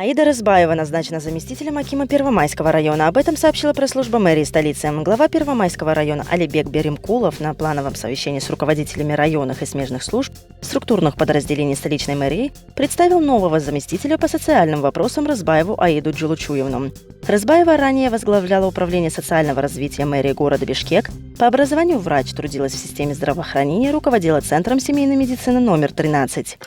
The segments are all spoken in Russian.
Аида Рызбаева назначена заместителем акима Первомайского района. Об этом сообщила пресс-служба мэрии столицы. Глава Первомайского района Алибек Беримкулов на плановом совещании с руководителями районных и смежных служб структурных подразделений столичной мэрии представил нового заместителя по социальным вопросам Рызбаеву Аиду Джулучуевну. Рызбаева ранее возглавляла управление социального развития мэрии города Бишкек. По образованию врач, трудилась в системе здравоохранения, руководила Центром семейной медицины номер 13.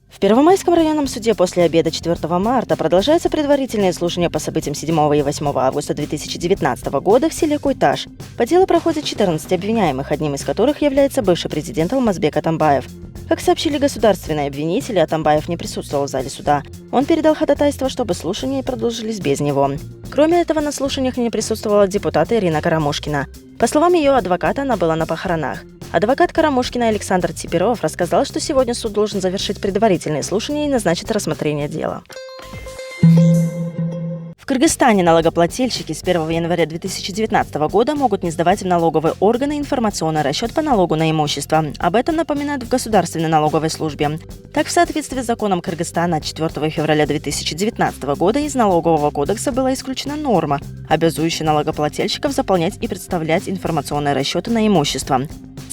В Первомайском районном суде после обеда 4 марта продолжаются предварительные слушания по событиям 7 и 8 августа 2019 года в селе Куйташ. По делу проходит 14 обвиняемых, одним из которых является бывший президент Алмазбек Атамбаев. Как сообщили государственные обвинители, Атамбаев не присутствовал в зале суда. Он передал ходатайство, чтобы слушания продолжились без него. Кроме этого, на слушаниях не присутствовала депутат Ирина Карамушкина. По словам ее адвоката, она была на похоронах. Адвокат Карамушкина Александр Типеров рассказал, что сегодня суд должен завершить предварительные слушания и назначить рассмотрение дела. В Кыргызстане налогоплательщики с 1 января 2019 года могут не сдавать в налоговые органы информационный расчет по налогу на имущество. Об этом напоминают в Государственной налоговой службе. Так, в соответствии с законом Кыргызстана от 4 февраля 2019 года из Налогового кодекса была исключена норма, обязующая налогоплательщиков заполнять и представлять информационные расчеты на имущество.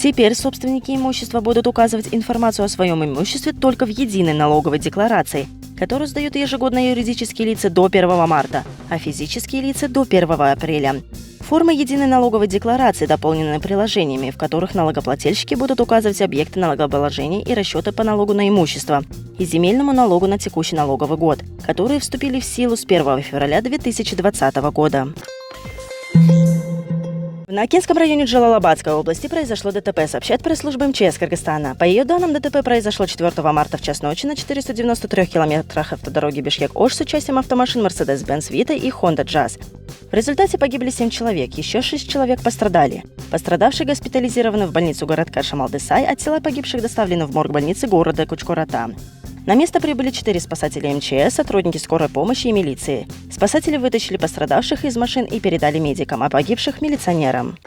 Теперь собственники имущества будут указывать информацию о своем имуществе только в единой налоговой декларации, которую сдают ежегодно юридические лица до 1 марта, а физические лица до 1 апреля. Формы единой налоговой декларации дополнены приложениями, в которых налогоплательщики будут указывать объекты налогообложения и расчеты по налогу на имущество и земельному налогу на текущий налоговый год, которые вступили в силу с 1 февраля 2020 года. В Наакенском районе Джалалабадской области произошло ДТП, сообщает пресс-служба МЧС Кыргызстана. По ее данным, ДТП произошло 4 марта в час ночи на 493 километрах автодороги Бишкек-Ош с участием автомашин Mercedes-Benz Vito и Honda Jazz. В результате погибли 7 человек, еще 6 человек пострадали. Пострадавшие госпитализированы в больницу городка Шамалдысай, а тела погибших доставлены в морг больницы города Кучкората. На место прибыли 4 спасателя МЧС, сотрудники скорой помощи и милиции. Спасатели вытащили пострадавших из машин и передали медикам, а погибших – милиционерам.